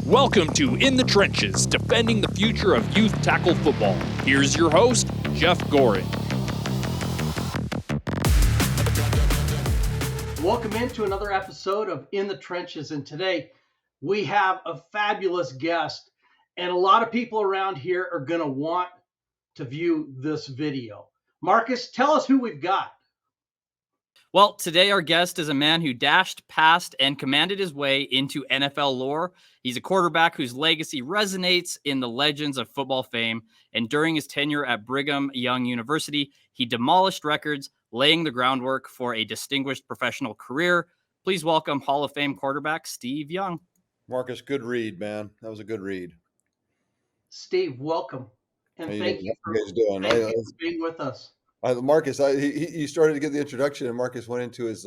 Welcome to In the Trenches, defending the future of youth tackle football. Here's your host, Jeff Gorin. Welcome into another episode of In the Trenches, and today we have a fabulous guest, and a lot of people around here are going to want to view this video. Marcus, tell us who we've got. Well, today our guest is a man who dashed past and commanded his way into NFL lore. He's a quarterback whose legacy resonates in the legends of football fame. And during his tenure at Brigham Young University, he demolished records, laying the groundwork for a distinguished professional career. Please welcome Hall of Fame quarterback Steve Young. Marcus, good read, man. That was a good read. Steve, welcome. And thank you for being with us. Marcus, he started to get the introduction, and Marcus went into his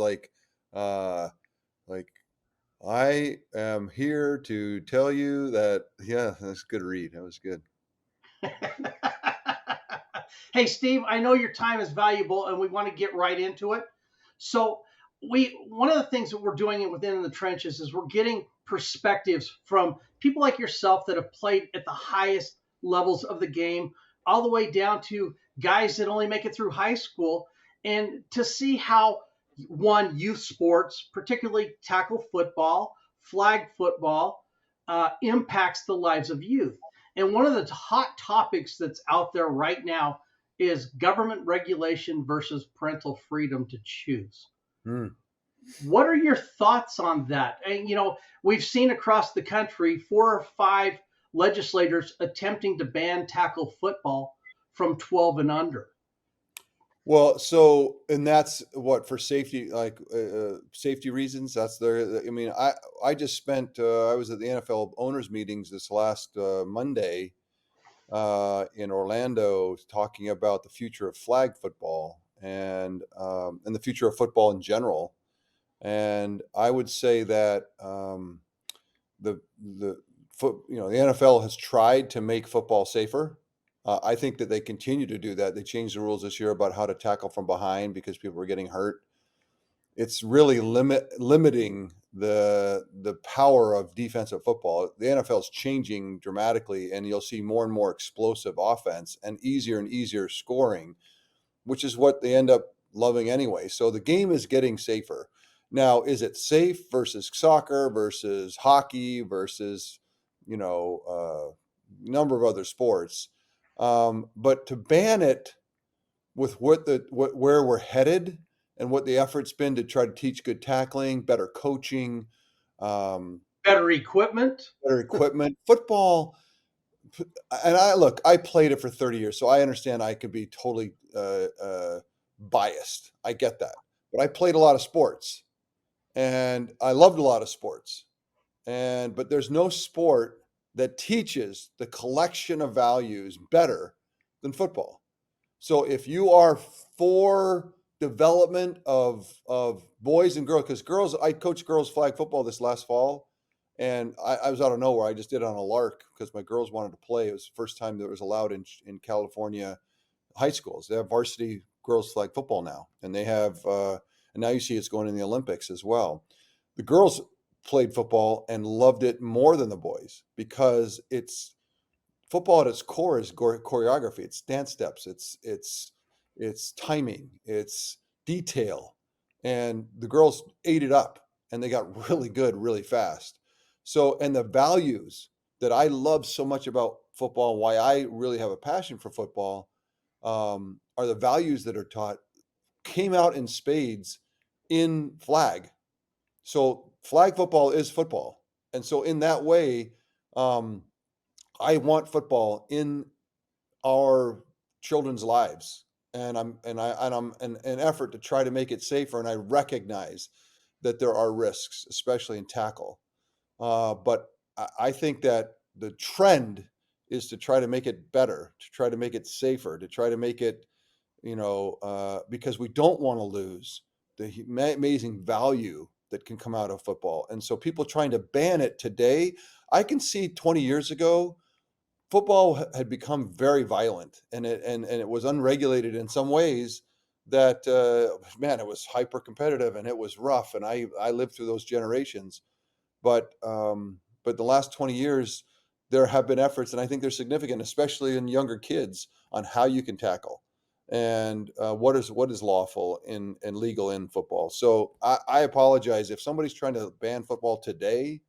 I am here to tell you that. Yeah, that's a good read. That was good. Hey, Steve, I know your time is valuable, and we want to get right into it. So one of the things that we're doing within the trenches is we're getting perspectives from people like yourself that have played at the highest levels of the game, all the way down to guys that only make it through high school, and to see how youth sports, particularly tackle football, flag football, impacts the lives of youth. And one of the hot topics that's out there right now is government regulation versus parental freedom to choose. What are your thoughts on that? And, we've seen across the country 4 or 5 legislators attempting to ban tackle football from 12 and under. Well, and that's what, for safety, safety reasons. That's I just spent, I was at the NFL owners meetings this last Monday in Orlando, talking about the future of flag football and the future of football in general. And I would say that the NFL has tried to make football safer. I think that they continue to do that. They changed the rules this year about how to tackle from behind because people were getting hurt. It's really limiting the power of defensive football. The NFL is changing dramatically, and you'll see more and more explosive offense and easier scoring, which is what they end up loving anyway. So the game is getting safer. Now, is it safe versus soccer versus hockey versus, number of other sports? But to ban it with where we're headed and what the effort's been to try to teach good tackling, better coaching, better equipment, football. And I played it for 30 years, so I understand I could be totally biased. I get that. But I played a lot of sports, and I loved a lot of sports. But there's no sport that teaches the collection of values better than football. So if you are for development of boys and girls, because I coached girls flag football this last fall, and I was out of nowhere. I just did it on a lark because my girls wanted to play. It was the first time that it was allowed in California high schools. They have varsity girls flag football now, and they have and now you see it's going in the Olympics as well. The girls played football and loved it more than the boys because it's football at its core is choreography. It's dance steps. It's timing. It's detail. And the girls ate it up, and they got really good really fast. So, and the values that I love so much about football, why I really have a passion for football, are the values that are taught, came out in spades in flag. So flag football is football. And so in that way, I want football in our children's lives. And I'm an effort to try to make it safer. And I recognize that there are risks, especially in tackle. But I think that the trend is to try to make it better, to try to make it safer, to try to make it, because we don't want to lose the amazing value that can come out of football. And so people trying to ban it today, I can see 20 years ago, football had become very violent, and it was unregulated in some ways that, it was hyper competitive and it was rough. And I lived through those generations, but but the last 20 years, there have been efforts, and I think they're significant, especially in younger kids, on how you can tackle and what is lawful and legal in football. So I apologize if somebody's trying to ban football today.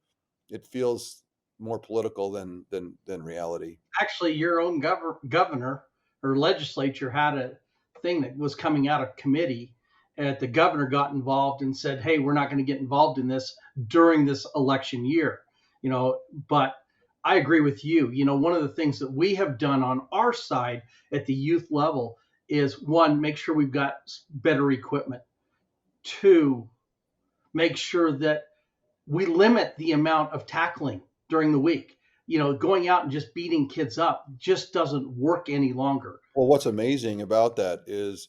It feels more political than reality. Actually, your own governor or legislature had a thing that was coming out of committee, and the governor got involved and said, "Hey, we're not going to get involved in this during this election year." But I agree with you. One of the things that we have done on our side at the youth level is, one, make sure we've got better equipment. Two, make sure that we limit the amount of tackling during the week. Going out and just beating kids up just doesn't work any longer. Well, what's amazing about that is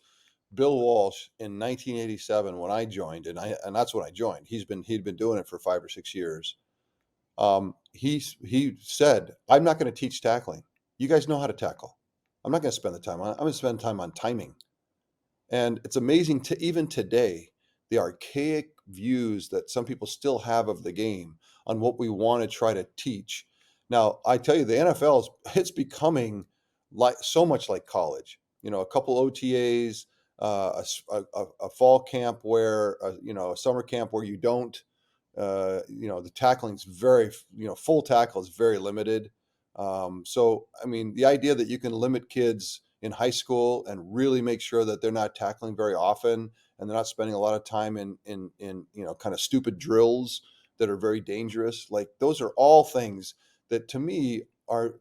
Bill Walsh in 1987 when I joined, and that's when I joined. He'd been doing it for 5 or 6 years. He said, "I'm not going to teach tackling. You guys know how to tackle. I'm not going to spend the time on it. I'm going to spend time on timing." And it's amazing to even today, the archaic views that some people still have of the game on what we want to try to teach. Now, I tell you, the NFL it's becoming like so much like college. A couple OTAs, a fall camp where a summer camp where you don't. The tackling's very, full tackle is very limited. So, I mean, the idea that you can limit kids in high school and really make sure that they're not tackling very often and they're not spending a lot of time in kind of stupid drills that are very dangerous. Like those are all things that to me are,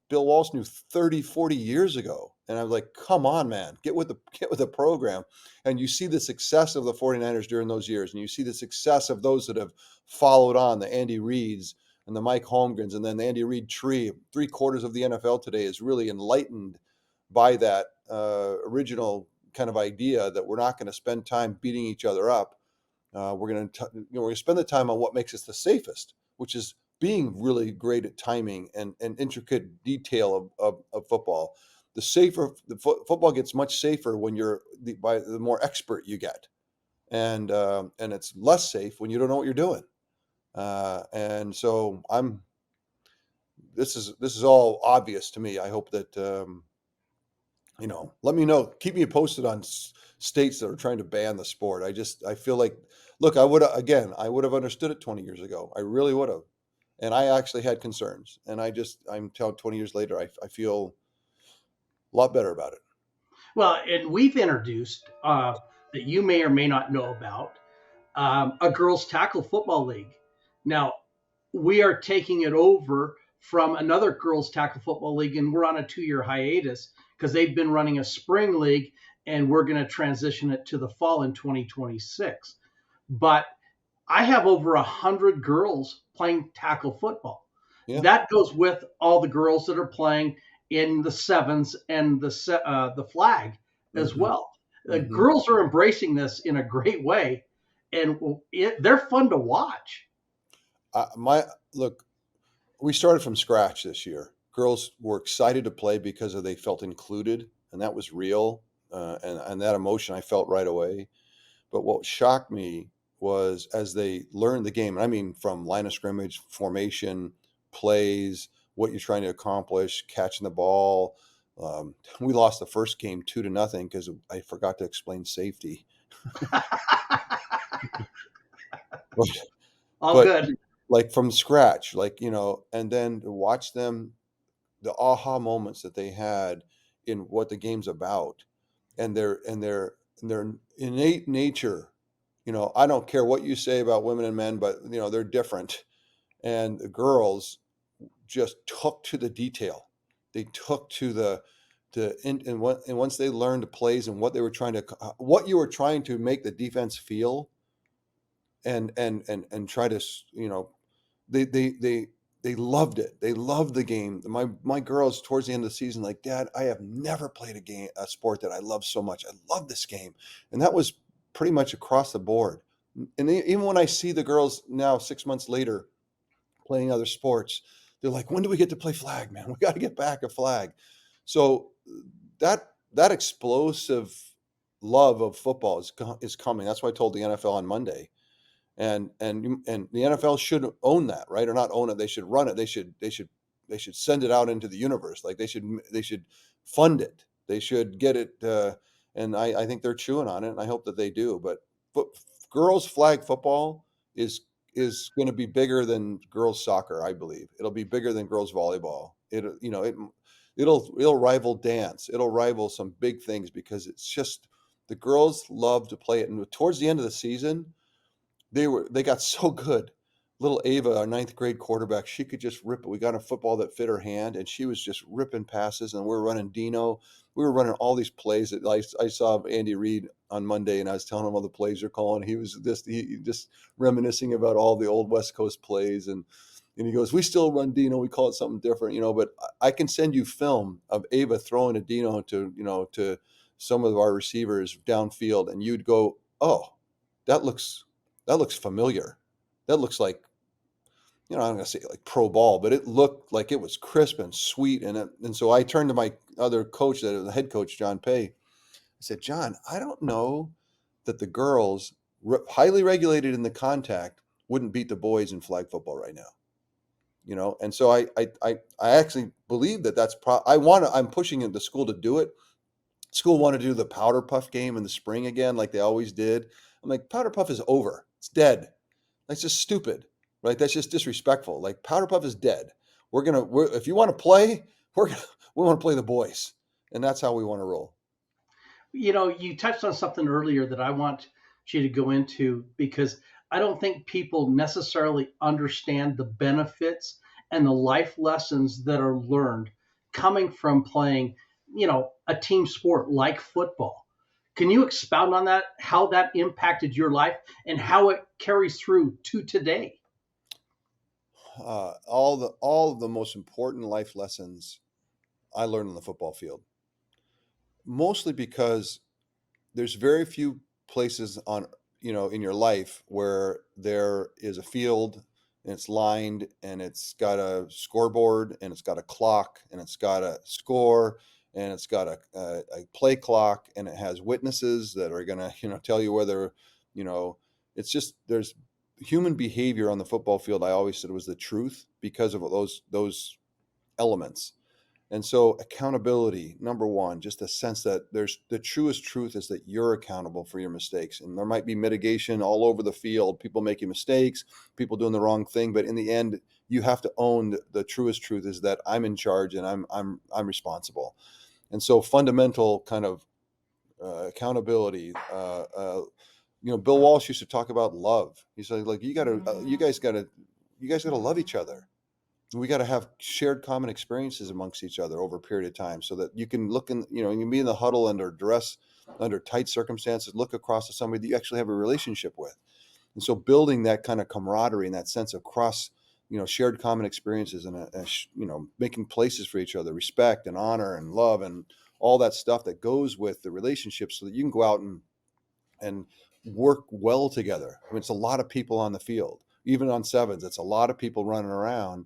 Bill Walsh knew 30, 40 years ago. And I was like, come on, man, get with the program. And you see the success of the 49ers during those years. And you see the success of those that have followed on, the Andy Reids and the Mike Holmgrens, and then the Andy Reid tree. 3/4 of the NFL today is really enlightened by that original kind of idea that we're not going to spend time beating each other up. We're going to spend the time on what makes us the safest, which is being really great at timing and intricate detail of football. Football gets much safer when the more expert you get, and it's less safe when you don't know what you're doing. And so this is all obvious to me. I hope that let me know. Keep me posted on states that are trying to ban the sport. I feel like, look, I would have understood it 20 years ago. I really would have. And I actually had concerns. And I'm telling 20 years later, I feel a lot better about it. Well, and we've introduced that you may or may not know about a girls tackle football league. Now, we are taking it over from another girls tackle football league, and we're on a 2-year hiatus because they've been running a spring league, and we're going to transition it to the fall in 2026. But I have over 100 girls playing tackle football. Yeah. That goes with all the girls that are playing in the sevens and the flag as well. The girls are embracing this in a great way, and they're fun to watch. Look, we started from scratch this year. Girls were excited to play because they felt included, and that was real, and that emotion I felt right away. But what shocked me was as they learned the game, and I mean from line of scrimmage, formation, plays, what you're trying to accomplish, catching the ball. We lost the first game 2-0 because I forgot to explain safety. All good. Like from scratch, and then to watch them, the aha moments that they had in what the game's about, and their innate nature. I don't care what you say about women and men, but they're different. And the girls just took to the detail. They took to and once they learned the plays and what you were trying to make the defense feel, and try to, they loved it. They loved the game. My girls towards the end of the season, like, Dad, I have never played a sport that I love so much. I love this game. And that was pretty much across the board. And even when I see the girls now 6 months later playing other sports, they're like, when do we get to play flag, man? We got to get back a flag. So that explosive love of football is coming. That's why I told the NFL on Monday. and the NFL should own that, right? Or not own it. They should run it. They should send it out into the universe. Like they should fund it. They should get it. And I think they're chewing on it, and I hope that they do. But girls flag football is going to be bigger than girls soccer. I believe it'll be bigger than girls volleyball. It'll rival dance. It'll rival some big things because it's just the girls love to play it. And towards the end of the season, they got so good. Little Ava, our ninth grade quarterback, she could just rip it. We got a football that fit her hand, and she was just ripping passes. And we were running Dino. We were running all these plays. That I saw Andy Reid on Monday, and I was telling him all the plays they're calling. He was just reminiscing about all the old West Coast plays, and he goes, "We still run Dino. We call it something different, But I can send you film of Ava throwing a Dino to some of our receivers downfield, and you'd go, "Oh, that looks familiar. That looks like." I'm going to say like pro ball, but it looked like it was crisp and sweet. And so I turned to my other coach, the head coach, John Pay. I said, "John, I don't know that the girls, highly regulated in the contact, wouldn't beat the boys in flag football right now." And so I actually believe that's I'm pushing the school to do it. School wanted to do the powder puff game in the spring again, like they always did. I'm like, powder puff is over. It's dead. That's just stupid, right? That's just disrespectful. Like powder puff is dead. If you want to play, we want to play the boys, and that's how we want to roll. You touched on something earlier that I want you to go into, because I don't think people necessarily understand the benefits and the life lessons that are learned coming from playing, a team sport like football. Can you expound on that, how that impacted your life and how it carries through to today? All of the most important life lessons I learned on the football field, mostly because there's very few places in your life where there is a field and it's lined and it's got a scoreboard and it's got a clock and it's got a score and it's got a play clock and it has witnesses that are going to tell you whether it's just there's human behavior on the football field. I always said was the truth because of those elements. And so accountability, number one, just a sense that there's the truest truth is that you're accountable for your mistakes. And there might be mitigation all over the field, people making mistakes, people doing the wrong thing. But in the end, you have to own the truest truth is that I'm in charge and I'm responsible. And so fundamental kind of accountability. Bill Walsh used to talk about love. He said, like, you guys gotta love each other. We got to have shared common experiences amongst each other over a period of time so that you can look in, you can be in the huddle under duress, under tight circumstances, look across to somebody that you actually have a relationship with. And so building that kind of camaraderie and that sense of shared common experiences and, making places for each other, respect and honor and love and all that stuff that goes with the relationship so that you can go out and work well together. I mean, it's a lot of people on the field, even on sevens, it's a lot of people running around.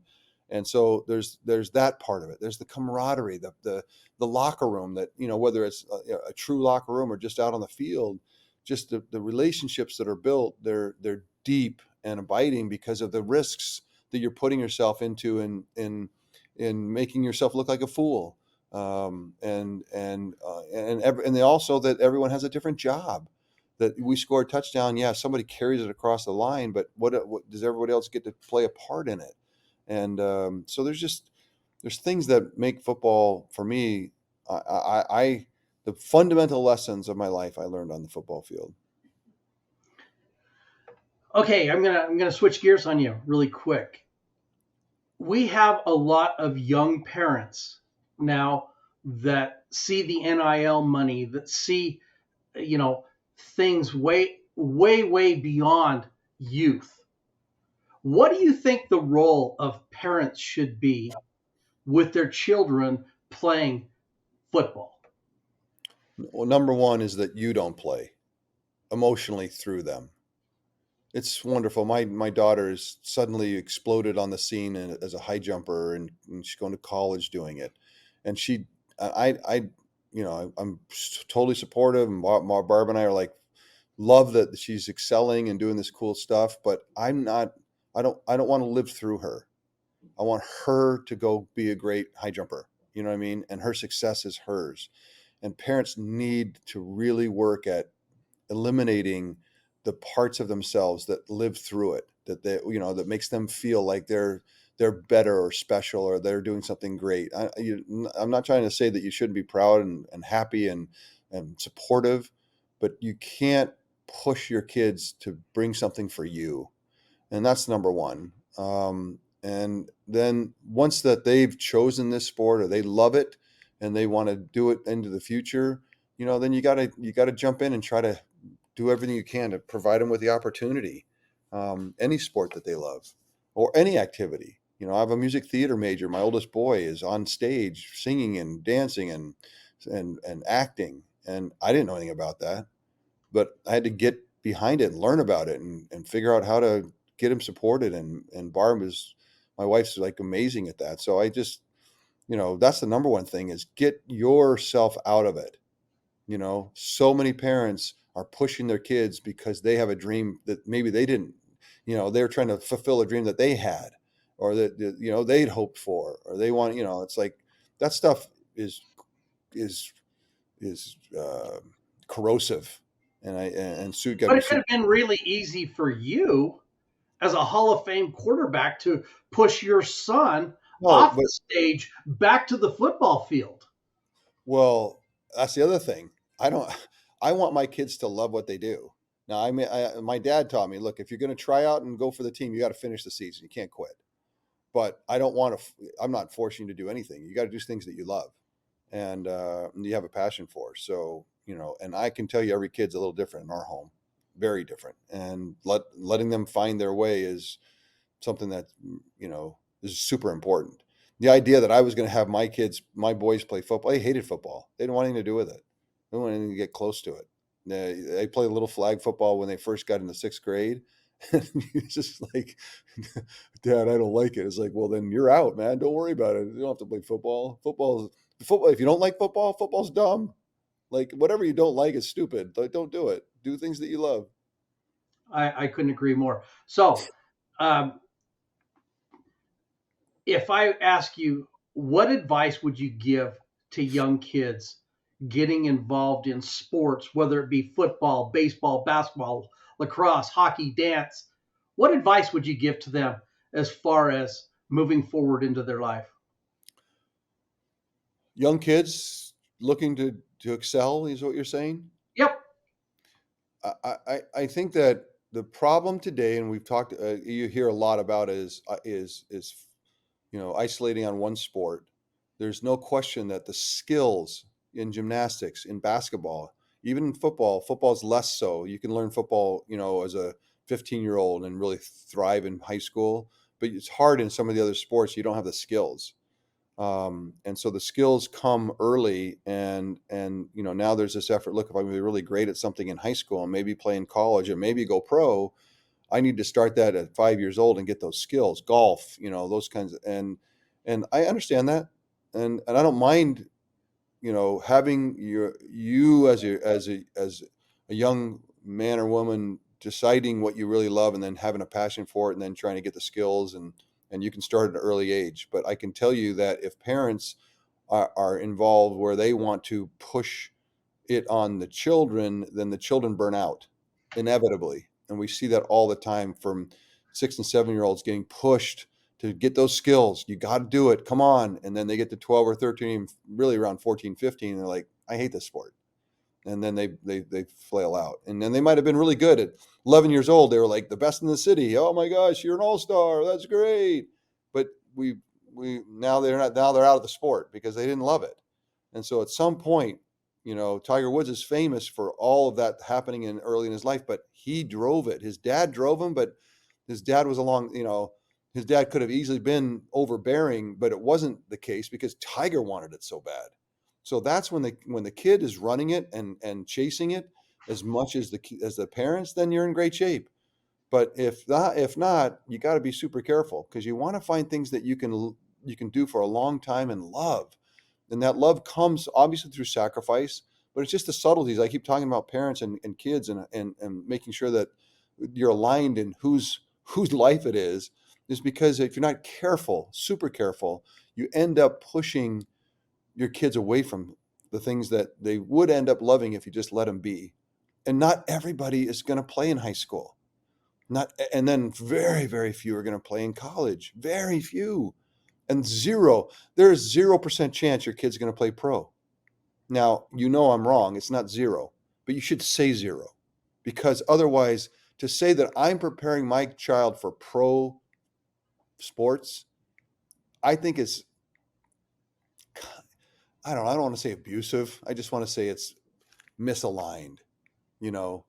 And so there's that part of it. There's the camaraderie, the locker room that, whether it's a true locker room or just out on the field, just the relationships that are built, they're deep and abiding because of the risks that you're putting yourself into in making yourself look like a fool. And they also that everyone has a different job. That we score a touchdown, yeah, somebody carries it across the line, but what does everybody else get to play a part in it? And so there's things that make football for me. The fundamental lessons of my life I learned on the football field. Okay, I'm gonna switch gears on you really quick. We have a lot of young parents now that see the NIL money, that see, things way, way, way beyond youth. What do you think the role of parents should be with their children playing football? Well, number one is that you don't play emotionally through them. It's wonderful. My daughter's suddenly exploded on the scene as a high jumper, and she's going to college doing it. And I'm totally supportive. And Barb and I are like love that she's excelling and doing this cool stuff, but I don't want to live through her. I want her to go be a great high jumper. You know what I mean? And her success is hers. And parents need to really work at eliminating the parts of themselves that live through it, that they, that makes them feel like they're better or special or they're doing something great. I'm not trying to say that you shouldn't be proud and happy and supportive, but you can't push your kids to bring something for you. And that's number one. And then once that they've chosen this sport or they love it and they want to do it into the future, then you gotta jump in and try to do everything you can to provide them with the opportunity. Any sport that they love or any activity. I have a music theater major. My oldest boy is on stage singing and dancing and acting, and I didn't know anything about that, but I had to get behind it and learn about it and figure out how to get him supported. And Barb my wife's like amazing at that. So I just, that's the number one thing is get yourself out of it. So many parents are pushing their kids because they have a dream that maybe they didn't, they're trying to fulfill a dream that they had or that they'd hoped for, or they want, it's like that stuff is corrosive. And Sue got to But be it could super. have been really easy for you as a Hall of Fame quarterback to push your son No, off but the stage back to the football field. well, that's the other thing. I don't. I want my kids to love what they do. Now, my dad taught me, look, if you're going to try out and go for the team, you got to finish the season. You can't quit. But I don't want to. I'm not forcing you to do anything. You got to do things that you love, and you have a passion for. So and I can tell you, every kid's a little different in our home, very different. And letting them find their way is something that is super important. The idea that I was going to have my boys play football, they hated football. They didn't want anything to do with it. They didn't want anything to get close to it. They played a little flag football when they first got into sixth grade. And it's just like, Dad, I don't like it. It's like, well, then you're out, man. Don't worry about it. You don't have to play football. Football. If you don't like football, football's dumb. Like whatever you don't like is stupid. Like, don't do it. Do things that you love. I couldn't agree more. So, um, if I ask you, what advice would you give to young kids getting involved in sports, whether it be football, baseball, basketball, lacrosse, hockey, dance? What advice would you give to them as far as moving forward into their life? Young kids looking to excel is what you're saying. Yep. I think that the problem today, and we've talked, you hear a lot about, is isolating on one sport. There's no question that the skills in gymnastics, in basketball, even in football, football's less so. You can learn football, as a 15-year-old and really thrive in high school, but it's hard in some of the other sports. You don't have the skills. And so the skills come early, and now there's this effort. Look, if I'm going to be really great at something in high school and maybe play in college and maybe go pro, I need to start that at 5 years old and get those skills. Golf, those kinds of, and I understand that, and I don't mind, having you as a young man or woman deciding what you really love and then having a passion for it and then trying to get the skills, and you can start at an early age. But I can tell you that if parents are involved where they want to push it on the children, then the children burn out inevitably. And we see that all the time from 6 and 7-year-olds getting pushed to get those skills. You got to do it. Come on. And then they get to 12 or 13, really around 14, 15. And they're like, I hate this sport. And then they flail out. And then they might have been really good at 11 years old. They were like the best in the city. Oh my gosh, you're an all-star. That's great. But now they're not, now they're out of the sport because they didn't love it. And so at some point, Tiger Woods is famous for all of that happening early in his life, but he drove it. His dad drove him, but his dad was his dad could have easily been overbearing, but it wasn't the case because Tiger wanted it so bad. So that's when the kid is running it and chasing it as much as the parents, then you're in great shape. But if not, you got to be super careful because you want to find things that you can do for a long time and love. And that love comes obviously through sacrifice, but it's just the subtleties. I keep talking about parents and kids and making sure that you're aligned in whose life it is because if you're not careful, super careful, you end up pushing your kids away from the things that they would end up loving if you just let them be. And not everybody is going to play in high school. And then very, very few are going to play in college. Very few. And there's 0% chance your kid's going to play pro. Now, I'm wrong. It's not zero, but you should say zero, because otherwise, to say that I'm preparing my child for pro sports, I think it's, I don't want to say abusive. I just want to say it's misaligned,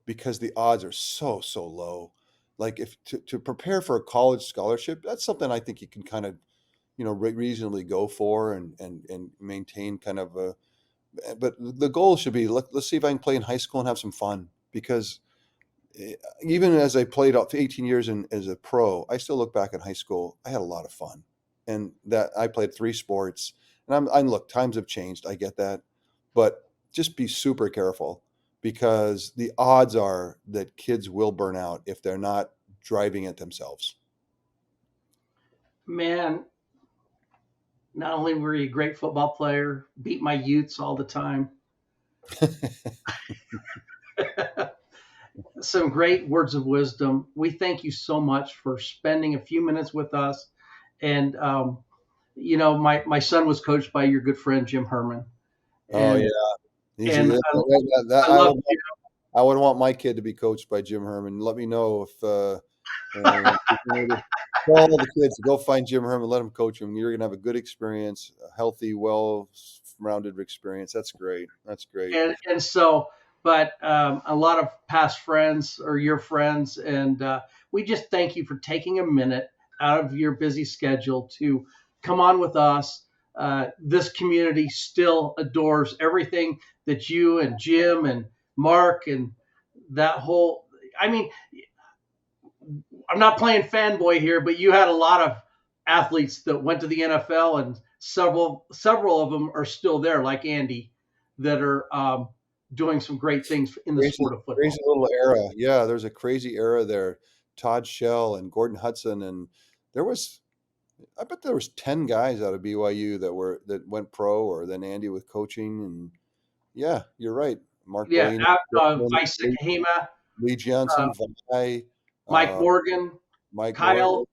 because the odds are so, so low. Like if to prepare for a college scholarship, that's something I think you can kind of, reasonably go for and maintain kind of but the goal should be, let's see if I can play in high school and have some fun, because even as I played up 18 years as a pro, I still look back in high school. I had a lot of fun, and that I played 3 sports. And look, times have changed. I get that, but just be super careful, because the odds are that kids will burn out if they're not driving it themselves. Man, not only were you a great football player, beat my Utes all the time. Some great words of wisdom. We thank you so much for spending a few minutes with us. And, my son was coached by your good friend, Jim Herman. Oh, And, yeah. and I would want my kid to be coached by Jim Herman. Let me know if tell all the kids to go find Jim Herman, let him coach him. You're going to have a good experience, a healthy, well-rounded experience. That's great. That's great. And so, but a lot of past friends are your friends, and we just thank you for taking a minute out of your busy schedule to come on with us. This community still adores everything that you and Jim and Mark and that whole, I mean, I'm not playing fanboy here, but you had a lot of athletes that went to the NFL, and several of them are still there, like Andy, that are doing some great things in the sport of football. Crazy little era. Yeah, there's a crazy era there. Todd Shell and Gordon Hudson, and I bet there was 10 guys out of BYU that went pro, or then Andy with coaching. And yeah, you're right. Mark Blaine, Isaac Hema, Lee Johnson, Vi, Mike Morgan, Kyle.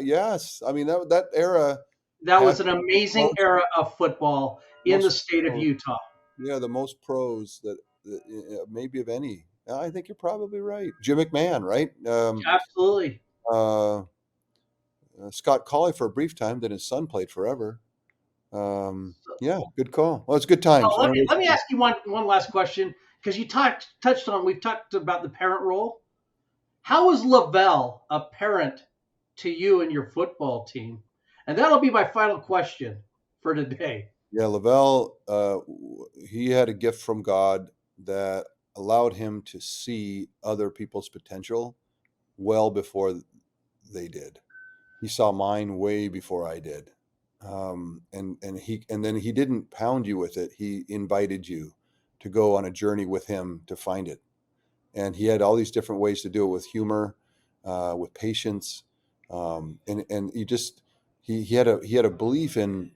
Yes, I mean that era. That was an amazing era of football in the state of Utah. Yeah, the most pros that maybe of any. I think you're probably right. Jim McMahon, right? Absolutely. Scott Colley for a brief time, then his son played forever. Yeah, good call. Well, it's good times. Let me ask you one last question, because you we've talked about the parent role. How is Lavelle a parent to you and your football team? And that'll be my final question for today. Yeah, Lavelle, he had a gift from God that allowed him to see other people's potential well before they did. He saw mine way before I did. And then he didn't pound you with it. He invited you to go on a journey with him to find it. And he had all these different ways to do it, with humor, with patience. And he had a belief in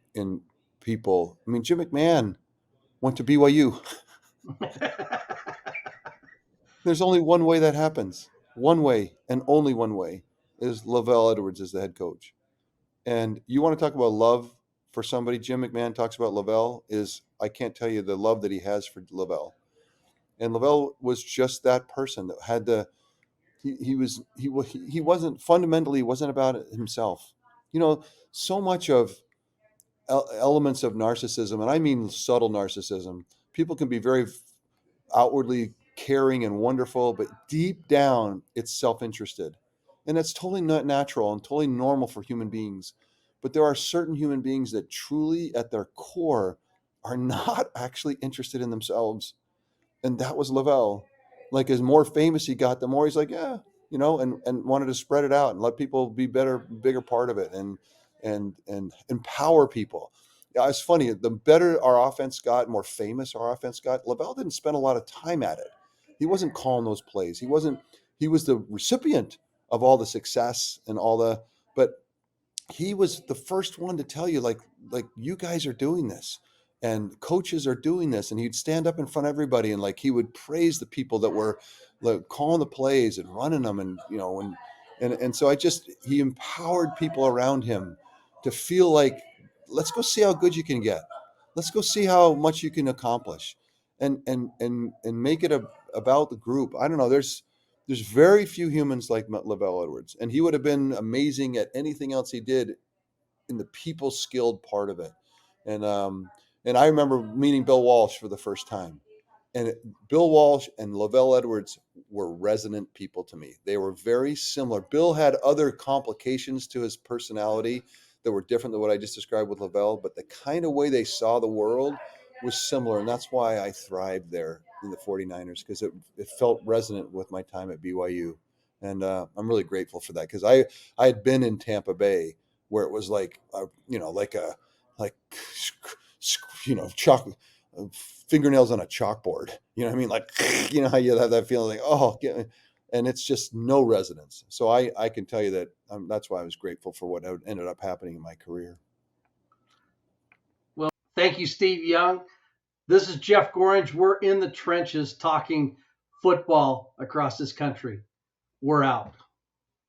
people. I mean, Jim McMahon went to BYU. There's only one way that happens. One way, and only one way, is Lavelle Edwards as the head coach. And you want to talk about love for somebody? Jim McMahon talks about Lavelle I can't tell you the love that he has for Lavelle. And Lavelle was just that person that had he wasn't fundamentally wasn't about himself. So much of elements of narcissism, and I mean subtle narcissism. People can be very outwardly caring and wonderful, but deep down it's self-interested. And that's totally not natural and totally normal for human beings. But there are certain human beings that truly at their core are not actually interested in themselves. And that was Lavelle. Like, as more famous he got, the more he's like, yeah, and wanted to spread it out and let people be bigger part of it, and empower people. it's funny. The better our offense got, more famous our offense got, Lavelle didn't spend a lot of time at it. He wasn't calling those plays. He wasn't. He was the recipient of all the success and all the. But he was the first one to tell you, like you guys are doing this, and coaches are doing this, and he'd stand up in front of everybody and like he would praise the people that were like calling the plays and running them, and and so he empowered people around him to feel like, let's go see how good you can get, let's go see how much you can accomplish, and make it about the group. I don't know. There's very few humans like Lavelle Edwards, and he would have been amazing at anything else he did in the people skilled part of it. And I remember meeting Bill Walsh for the first time, and Bill Walsh and Lavelle Edwards were resonant people to me. They were very similar. Bill had other complications to his personality that were different than what I just described with Lavelle, but the kind of way they saw the world was similar. And that's why I thrived there in the 49ers, because it felt resonant with my time at BYU. And I'm really grateful for that, because I had been in Tampa Bay where it was like, chalk, fingernails on a chalkboard. You know what I mean? Like, how you have that feeling like, oh, and it's just no resonance. So I can tell you that that's why I was grateful for what ended up happening in my career. Well, thank you, Steve Young. This is Jeff Gorringe. We're in the trenches talking football across this country. We're out.